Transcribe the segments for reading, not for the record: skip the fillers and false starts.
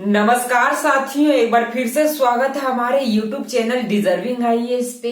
नमस्कार साथियों, एक बार फिर से स्वागत है हमारे YouTube चैनल डिजर्विंग आईएएस पे।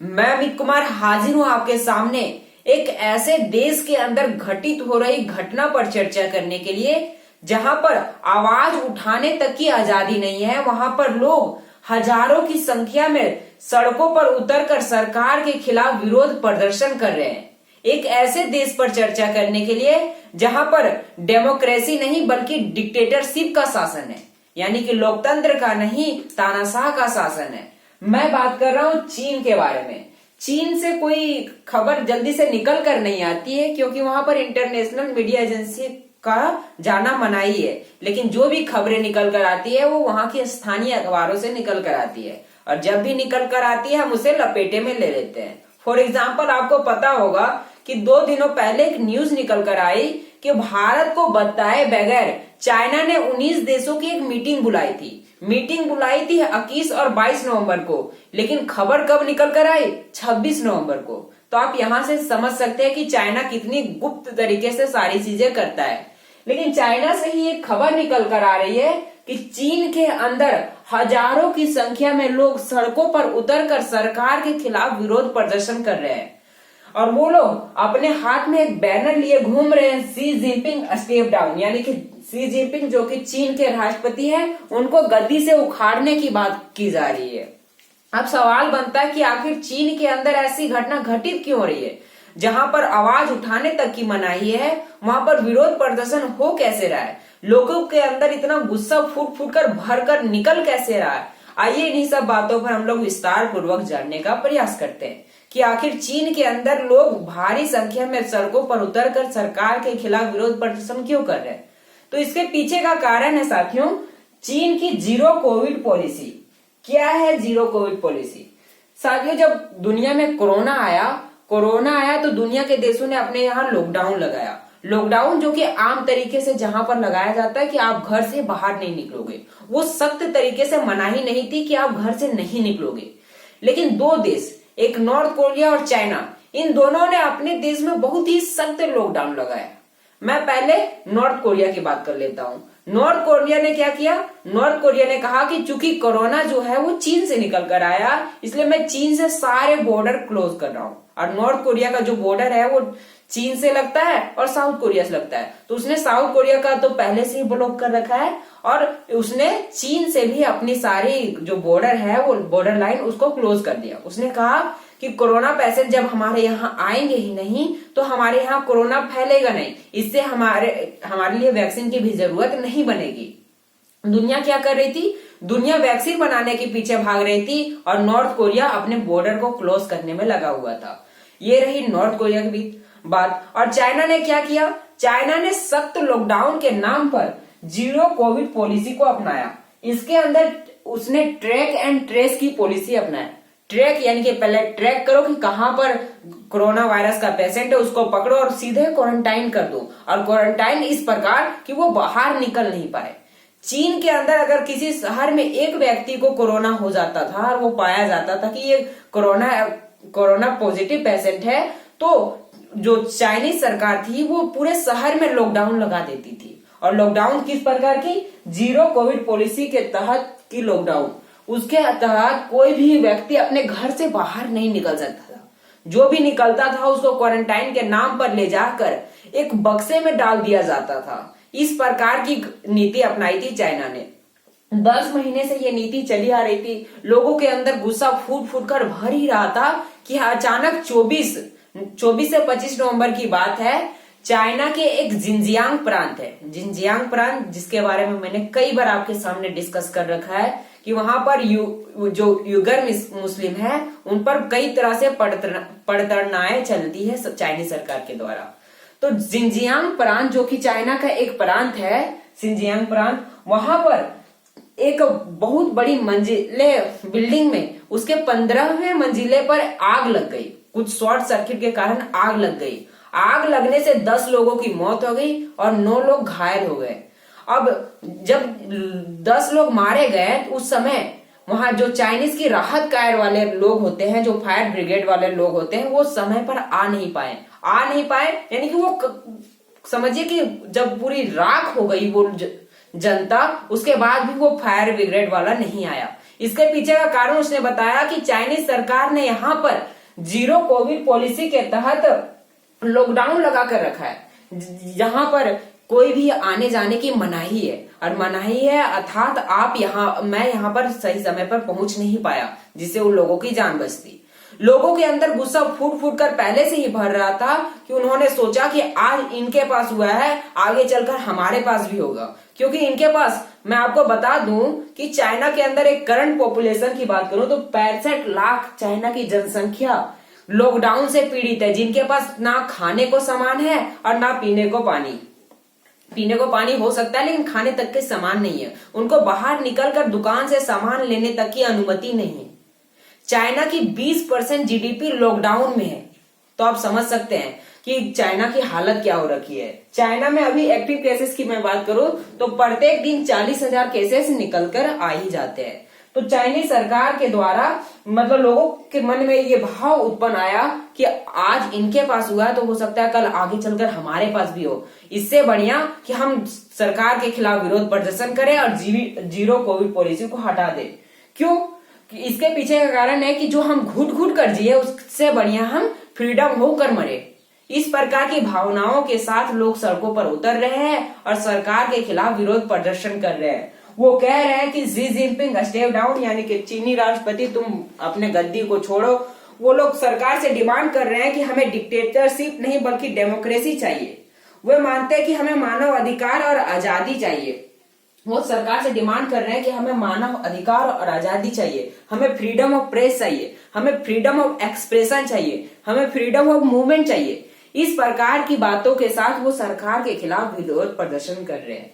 मैं अमित कुमार हाजिर हूं आपके सामने एक ऐसे देश के अंदर घटित हो रही घटना पर चर्चा करने के लिए जहां पर आवाज उठाने तक की आजादी नहीं है। वहां पर लोग हजारों की संख्या में सड़कों पर उतरकर सरकार के खिलाफ विरोध प्रदर्शन कर रहे हैं। एक ऐसे देश पर चर्चा करने के लिए जहां पर डेमोक्रेसी नहीं बल्कि डिक्टेटरशिप का शासन है, यानी कि लोकतंत्र का नहीं तानाशाह का शासन है। मैं बात कर रहा हूं चीन के बारे में। चीन से कोई खबर जल्दी से निकल कर नहीं आती है क्योंकि वहां पर इंटरनेशनल मीडिया एजेंसी का जाना मनाही है, लेकिन जो भी खबरें निकल कर आती है वो वहां की स्थानीय अखबारों से निकल कर आती है और जब भी निकल कर आती है हम उसे लपेटे में ले लेते हैं। फॉर एग्जाम्पल, आपको पता होगा कि 2 दिनों पहले एक न्यूज निकल कर आई कि भारत को बताए बगैर चाइना ने 19 देशों की एक मीटिंग बुलाई थी। 21 और 22 नवंबर को, लेकिन खबर कब निकल कर आई? 26 नवंबर को। तो आप यहां से समझ सकते हैं कि चाइना कितनी गुप्त तरीके से सारी चीजें करता है। लेकिन चाइना से ही एक खबर निकल कर आ रही है कि चीन के अंदर हजारों की संख्या में लोग सड़कों पर उतरकर सरकार के खिलाफ विरोध प्रदर्शन कर रहे हैं और वो लोग अपने हाथ में एक बैनर लिए घूम रहे हैं, शी जिनपिंग स्टेप डाउन, यानी कि शी जिनपिंग जो कि चीन के राष्ट्रपति हैं उनको गद्दी से उखाड़ने की बात की जा रही है। अब सवाल बनता है कि आखिर चीन के अंदर ऐसी घटना घटित क्यों हो रही है? जहां पर आवाज उठाने तक की मनाही है वहां पर विरोध प्रदर्शन हो कैसे रहा है? लोगों के अंदर इतना गुस्सा फूट फूट कर भर कर निकल कैसे रहा है? आइए इन्हीं सब बातों पर हम लोग विस्तार पूर्वक जानने का प्रयास करते हैं कि आखिर चीन के अंदर लोग भारी संख्या में सड़कों पर उतरकर सरकार के खिलाफ विरोध प्रदर्शन क्यों कर रहे हैं। तो इसके पीछे का कारण है साथियों चीन की जीरो कोविड पॉलिसी। क्या है जीरो कोविड पॉलिसी? साथियों, जब दुनिया में कोरोना आया तो दुनिया के देशों ने अपने यहाँ लॉकडाउन लगाया। लॉकडाउन जो कि आम तरीके से जहां पर लगाया जाता है कि आप घर से बाहर नहीं निकलोगे, वो सख्त तरीके से मनाही नहीं थी कि आप घर से नहीं निकलोगे। लेकिन 2 देश, एक नॉर्थ कोरिया और चाइना, इन दोनों ने अपने देश में बहुत ही सख्त लॉकडाउन लगाया। मैं पहले नॉर्थ कोरिया की बात कर लेता हूं। नॉर्थ कोरिया ने क्या किया? नॉर्थ कोरिया ने कहा कि चूंकि कोरोना जो है वो चीन से निकल कर आया, इसलिए मैं चीन से सारे बॉर्डर क्लोज कर रहा हूं। और नॉर्थ कोरिया का जो बॉर्डर है वो चीन से लगता है और साउथ कोरिया से लगता है, तो उसने साउथ कोरिया का तो पहले से ही ब्लॉक कर रखा है और उसने चीन से भी अपनी सारी जो बॉर्डर है वो बॉर्डर लाइन उसको क्लोज कर दिया। उसने कहा कि कोरोना पेशेंट जब हमारे यहाँ आएंगे ही नहीं तो हमारे यहाँ कोरोना फैलेगा नहीं, इससे हमारे लिए वैक्सीन की भी जरूरत नहीं बनेगी। दुनिया क्या कर रही थी? दुनिया वैक्सीन बनाने के पीछे भाग रही थी और नॉर्थ कोरिया अपने बॉर्डर को क्लोज करने में लगा हुआ था। ये रही नॉर्थ कोरिया की बात। और चाइना ने क्या किया? चाइना ने सख्त लॉकडाउन के नाम पर जीरो कोविड पॉलिसी को अपनाया। इसके अंदर उसने ट्रैक एंड ट्रेस की पॉलिसी अपनाया। ट्रैक यानी कि पहले ट्रैक करो कि कहां पर कोरोना वायरस का पेशेंट है, उसको पकड़ो और सीधे क्वारंटाइन कर दो, और क्वारंटाइन इस प्रकार कि वो बाहर निकल नहीं पाए। चीन के अंदर अगर किसी शहर में एक व्यक्ति को कोरोना हो जाता था और वो पाया जाता था कि ये कोरोना पॉजिटिव पेशेंट है, तो जो चाइनीज सरकार थी वो पूरे शहर में लॉकडाउन लगा देती थी। और लॉकडाउन किस प्रकार की? जीरो कोविड पॉलिसी के तहत की लॉकडाउन। उसके तहत कोई भी व्यक्ति अपने घर से बाहर नहीं निकल सकता था। जो भी निकलता था उसको क्वारंटाइन के नाम पर ले जाकर एक बक्से में डाल दिया जाता था। इस प्रकार की नीति अपनाई थी चाइना ने। 10 महीने से ये नीति चली आ रही थी। लोगों के अंदर गुस्सा फूट फूट कर भर ही रहा था कि अचानक 24 से 25 नवंबर की बात है। चाइना के एक जिनजियांग प्रांत है, जिनजियांग प्रांत, जिसके बारे में मैंने कई बार आपके सामने डिस्कस कर रखा है कि वहां पर जो युगर मुस्लिम है उन पर कई तरह से पड़ताड़नाएं चलती है चाइनीज सरकार के द्वारा। तो जिनजियांग प्रांत जो कि चाइना का एक प्रांत है, जिनजियांग प्रांत, वहां पर एक बहुत बड़ी मंजिले बिल्डिंग में उसके 15वें मंजिले पर आग लग गई। कुछ शॉर्ट सर्किट के कारण आग लग गई। आग लगने से 10 लोगों की मौत हो गई और 9 लोग घायल हो गए। अब जब 10 लोग मारे गए उस समय वहां जो चाइनीज की राहत कार्य वाले लोग होते हैं, जो फायर ब्रिगेड वाले लोग होते हैं, वो समय पर आ नहीं पाए यानी कि वो समझिए कि जब पूरी राख हो गई वो जनता, उसके बाद भी वो फायर ब्रिगेड वाला नहीं आया। इसके पीछे का कारण उसने बताया कि चाइनीज सरकार ने यहाँ पर जीरो कोविड पॉलिसी के तहत लॉकडाउन लगा कर रखा है, यहाँ पर कोई भी आने जाने की मनाही है, और मनाही है अर्थात मैं यहाँ पर सही समय पर पहुंच नहीं पाया, जिससे उन लोगों की जान बचती। लोगों के अंदर गुस्सा फूट फूट कर पहले से ही भर रहा था कि उन्होंने सोचा कि आज इनके पास हुआ है, आगे चलकर हमारे पास भी होगा, क्योंकि इनके पास, मैं आपको बता दूं कि चाइना के अंदर एक करंट पॉपुलेशन की बात करूं तो 65 लाख चाइना की जनसंख्या लॉकडाउन से पीड़ित है, जिनके पास ना खाने को सामान है और ना पीने को पानी। पीने को पानी हो सकता है लेकिन खाने तक के सामान नहीं है, उनको बाहर निकलकर दुकान से सामान लेने तक की अनुमति नहीं है। चाइना की 20% जीडीपी लॉकडाउन में है, तो आप समझ सकते हैं कि चाइना की हालत क्या हो रखी है। चाइना में अभी एक्टिव केसेस की मैं बात करूं तो प्रत्येक दिन 40,000 केसेस निकलकर आ ही जाते हैं। तो चाइनीज सरकार के द्वारा मतलब लोगों के मन में ये भाव उत्पन्न आया कि आज इनके पास हुआ तो हो सकता है कल आगे चलकर हमारे पास भी हो। इससे बढ़िया कि हम सरकार के खिलाफ विरोध प्रदर्शन करें और जीरो कोविड पॉलिसी को हटा दें। क्यों? इसके पीछे का कारण है कि जो हम घुट घुट कर जिए उससे बढ़िया हम फ्रीडम होकर मरे। इस प्रकार की भावनाओं के साथ लोग सड़कों पर उतर रहे हैं और सरकार के खिलाफ विरोध प्रदर्शन कर रहे हैं। वो कह रहे हैं कि शी जिनपिंग स्टेप डाउन, यानी कि चीनी राष्ट्रपति तुम अपने गद्दी को छोड़ो। वो लोग सरकार से डिमांड कर रहे हैं कि हमें डिक्टेटरशिप नहीं बल्कि डेमोक्रेसी चाहिए। वे मानते हैं कि हमें मानव अधिकार और आजादी चाहिए। वो सरकार से डिमांड कर रहे हैं कि हमें मानव अधिकार और आजादी चाहिए, हमें फ्रीडम ऑफ प्रेस चाहिए, हमें फ्रीडम ऑफ एक्सप्रेशन चाहिए, हमें फ्रीडम ऑफ मूवमेंट चाहिए। इस प्रकार की बातों के साथ वो सरकार के खिलाफ विरोध प्रदर्शन कर रहे हैं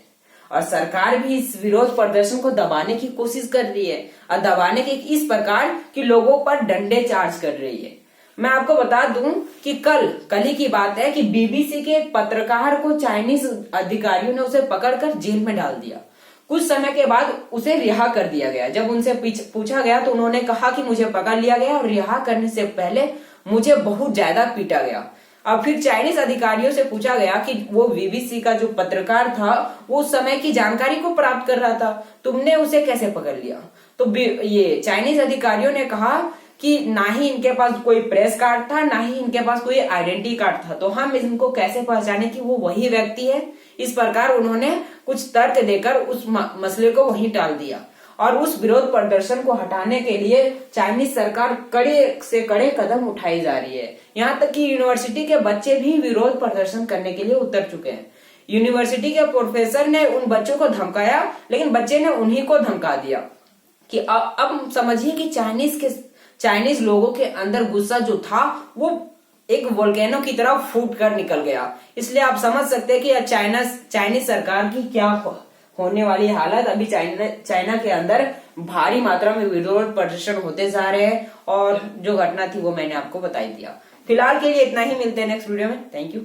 और सरकार भी इस विरोध प्रदर्शन को दबाने की कोशिश कर रही है और दबाने के इस प्रकार कि लोगों पर डंडे चार्ज कर रही है। मैं आपको बता दूं कि कल ही की बात है कि बीबीसी के एक पत्रकार को चाइनीज अधिकारियों ने उसे पकड़कर जेल में डाल दिया। कुछ समय के बाद उसे रिहा कर दिया गया। जब उनसे पूछा गया तो उन्होंने कहा कि मुझे पकड़ लिया गया और रिहा करने से पहले मुझे बहुत ज्यादा पीटा गया। अब फिर चाइनीज अधिकारियों से पूछा गया कि वो बीबीसी का जो पत्रकार था वो उस समय की जानकारी को प्राप्त कर रहा था, तुमने उसे कैसे पकड़ लिया? तो ये चाइनीज अधिकारियों ने कहा कि ना ही इनके पास कोई प्रेस कार्ड था, ना ही इनके पास कोई आइडेंटिटी कार्ड था, तो हम इनको कैसे पहचाने कि वो वही व्यक्ति है। इस प्रकार उन्होंने कुछ तर्क देकर उस मसले को वहीं टाल दिया और उस विरोध प्रदर्शन को हटाने के लिए चाइनीज सरकार कड़े से कड़े कदम उठाई जा रही है। यहाँ तक कि यूनिवर्सिटी के बच्चे भी विरोध प्रदर्शन करने के लिए उतर चुके हैं। यूनिवर्सिटी के प्रोफेसर ने उन बच्चों को धमकाया, लेकिन बच्चे ने उन्हीं को धमका दिया कि अब समझिए कि चाइनीज लोगों के अंदर गुस्सा जो था वो एक वोल्केनो की तरह फूट कर निकल गया। इसलिए आप समझ सकते हैं कि चाइनीज सरकार की क्या होने वाली हालत। अभी चाइना के अंदर भारी मात्रा में विरोध प्रदर्शन होते जा रहे हैं और जो घटना थी वो मैंने आपको बताई दिया। फिलहाल के लिए इतना ही, मिलते हैं नेक्स्ट वीडियो में। Thank you.